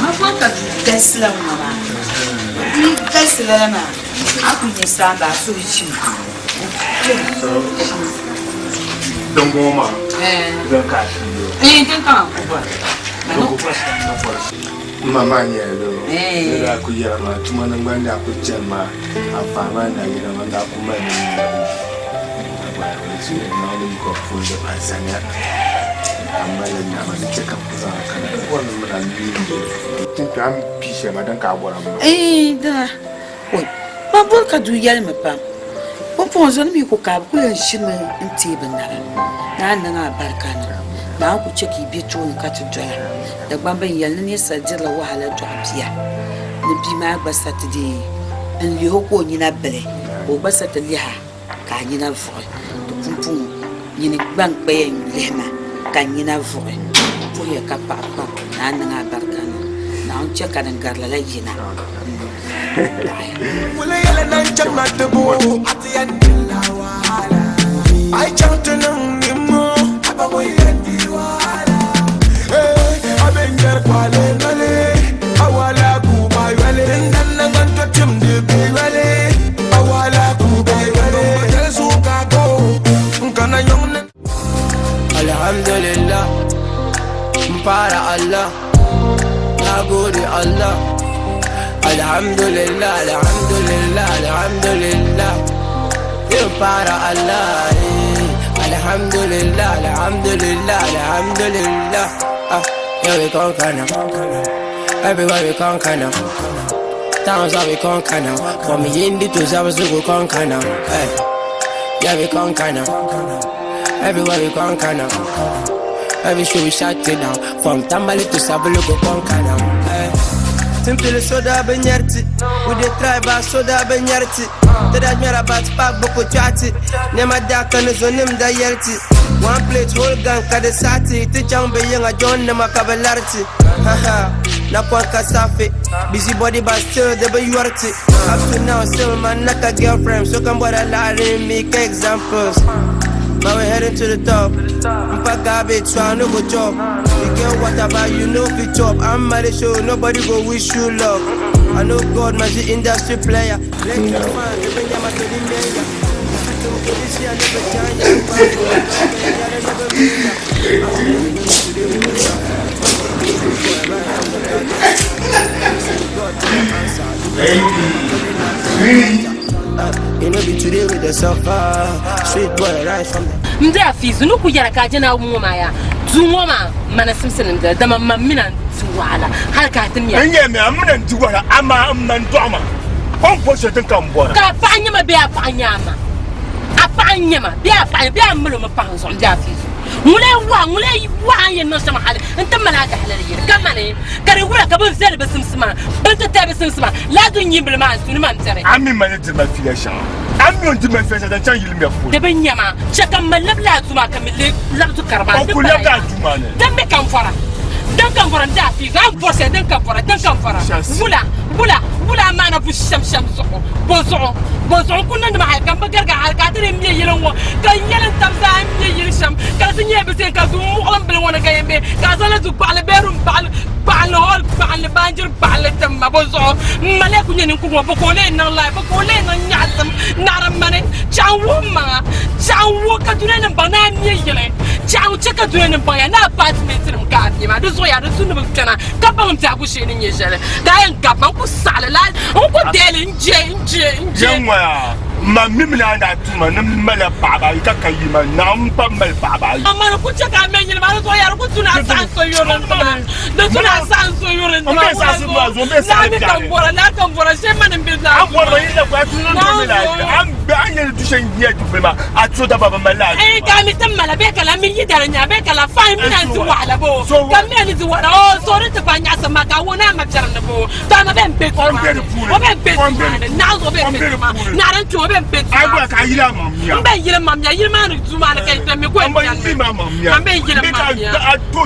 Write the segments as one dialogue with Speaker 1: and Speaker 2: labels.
Speaker 1: Mapaka Tesla mama. Tesla na. Aku ni sanda so ichi.
Speaker 2: Don't go ma. Don't catch you.
Speaker 1: Don't come.
Speaker 2: Mama nyelo. Nda kuyama tumana ngwanda kuchema. Afama na yira manda kumani. Agwa nsi na oli ko funde pasanya. Amala nyama cheka kuza kana. Wala mrandi. Tinka am pishe madan ka bora ma.
Speaker 1: Da. Oi. Ma bolka du yalma pam. Popo zon mi ko ka ku yan shima ntibe nara. Na na barkana. Na ku cheki bi to ka to doya. Da gbamba yalne ne sajira wahala to abiya. Ni bi ma gba Saturday. En li hoko nyina bele. O gba Saturday ha ka nyina vore. To pumpum nyina gbang pe en lema ka nyina vore. Po ya ka pa na na barkana. Na on cheka dan garla la yina.
Speaker 3: Wala yala nan chama de bo atiyandila wala ai chantunung nimo abawo yandi wala abenger kwale ngale awala kuba wale ndanna ganto timde be wale awala kuba wale jesu ka go kana yonne alhamdulillah mpara Allah nagode Allah Alhamdulillah, alhamdulillah, alhamdulillah. You para Allah. Alhamdulillah, alhamdulillah, alhamdulillah. Yeah, we conquer now. Everywhere we conquer now. Towns how we conquer now. From Hindi to Zabazu we conquer now. Yeah, we conquer now. Everywhere we conquer now. Every show we shut it down. From Tambali to Sabulu we conquer now. Simple soda benyarti, with the tribe soda benyarti. That mera bat pack boko chati, nema daka nezonim da yerti. One plate whole gang kadesati, tichang be young a John nema kabelarti. Haha, na kwa kasafi, busy body but still the be yuarti. Up to now still man naka girlfriend, so come what I lie make examples. Now we're heading to the top. Mpaka be try no go job. You get what about you know fi chop. I'm married so nobody go wish you love. I know God magic industry player. Let your man the Benjamin to the mayor. This year never change. You know be today with the suffer. Sweet boy right from the
Speaker 4: Mda fizu nuku yara kajana umuma ya Zumoma mana simsin mda dama mamina tuwala Halka timya
Speaker 2: Nye me amuna tuwala ama mantoma Onko se tenka mbora
Speaker 4: Ka panyama bea panyama Apanyama bea panyama bea mlo mapanzo mda fizu Mule wa ye no sama hal anta malaka halaliya kamane kare wura ka bin zalba simsima banta ta simsima la dun yimbul ma sunu man tare
Speaker 2: Ami manete ma filasha Ami on dima fesa da chan yilme fu
Speaker 4: de benyama chaka malab la tuma kamille labtu karba
Speaker 2: Onko la da tuma ne
Speaker 4: dambe kan fara dan kan fara da fi gan force dan kan fara bula mana bu sham so bozo kunna ma hay kan bagar ga halka tare mi yelan wo kan yelan tamza mi yel sham ka sinye be se ka zu on bel wona ga yembe ka zala zu bal berum bal hol bal banjir bal tamma bozo male ku nyen ku bo ko le na la bo ko le na nyasam naram mane chawu ka tune na bana mi yele chawu chaka tune na baya na apartment rim ka ni ma do so ya do sunu kana ka ba on ta ku she ni yele da yan ka ba ku sala la on ku dele nje
Speaker 2: Waya ma mimina da tuma na mala baba ita kayima na mpa mal baba
Speaker 4: amma ku chaka men yele ma so ya ku tuna san so yoron do tuna san so yoron na kan bora she man bizna
Speaker 2: an bora yin da ku tuna do la an ba an yi tushen giya ku ma a to da baba mala
Speaker 4: ka mi tammala be kala mi yidara nya be kala fa mi nan tu wala bo kam ne ni tu wala o so ri ta fanya sama ka wona ma jarna bo ta na ben be ko o ben be na zo be na ran tu ben be
Speaker 2: ai ba ka yira mamya
Speaker 4: ben yira mamya yira ma ni tu ma na kai ta mi ko
Speaker 2: mamya mamya
Speaker 4: ben yira mamya
Speaker 2: a to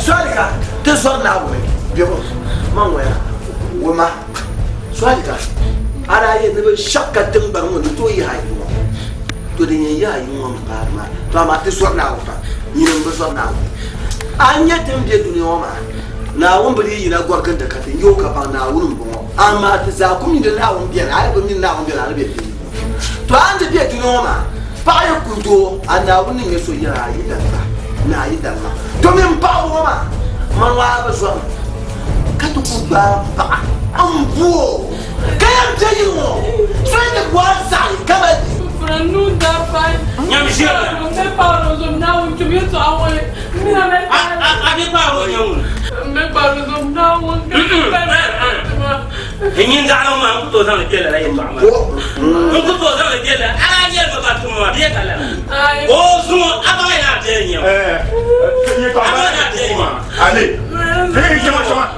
Speaker 5: Soalnya, tu soal nawe. shakka tin bar mo to yi hayi to de ya yi mo ma to ma te so na fa ni nan ba so na anya tem de duniya ma na won bari yi na gwarkan da katin yo ka ba na wurin bon amma ta za ku min da na won biya ai ba min na won biya na be to an da biya duniya ma ba ya ku to ana wurin ne so ya yi da na yi da ma to min ba wo ma man wa ba so ka to ku ba an buo kayan tayi mo so da gwasa ka ba
Speaker 4: Nous d'affaires.
Speaker 6: Monsieur.
Speaker 4: On ne pas aux hommes là où tu viens de envoyer.
Speaker 6: Avec pas aux hommes.
Speaker 4: Mais pas aux hommes là où on
Speaker 6: Et ni dans le monde, tout dans lequel elle est pas mal. On peut tout dans lequel elle a pas tout le monde. Bien qu'elle a. Oh, souvent, avant elle a dit.
Speaker 2: Allez, viens, chemin.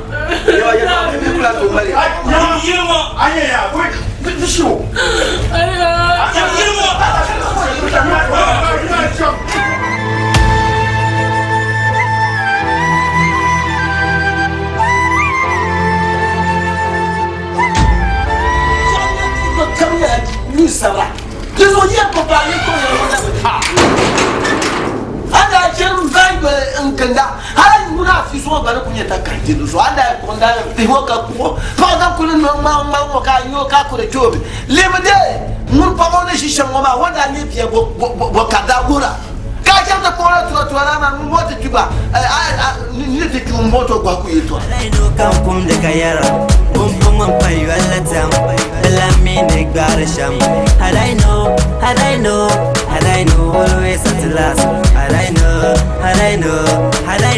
Speaker 5: Ça va. Les audiens pour parler comme Anda cherun zango nganda hala muna fi so bare kunya ta kanti do so anda konda ti ho ka ko pa da kulun ma ka yo ka ko de jobe lemde mun pa mo ne shisha ngoma wanda ni pia bo kada gura ka ja da ko to na mun mota kiba ni te ki moto gwa ku yito
Speaker 3: I know come de kayara bum bum payu alatam la mine gwara sham had I know always at last had I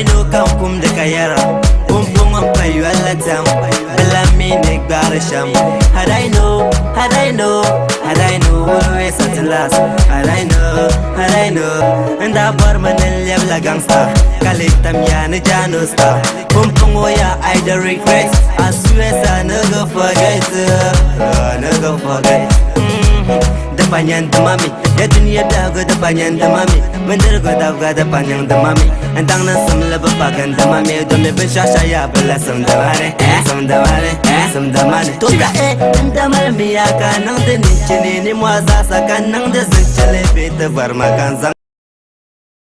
Speaker 3: know come de kayara bum bum payu alatam la mine gwara sham had I know always at last had I know and I bar manel yabla gangsta kalitam yana janosta bum bum ya I the regret I swear I never forget Depanyan the mami ya dunia dah go depanyan the mami mendir go dah go depanyan the mami entang na sam leba pagan the mami do me beshasha ya bela sam the mane to ta ndamar mi ya kanang de ni chini ni mwaza sa kanang de zinchele bete varma kanzang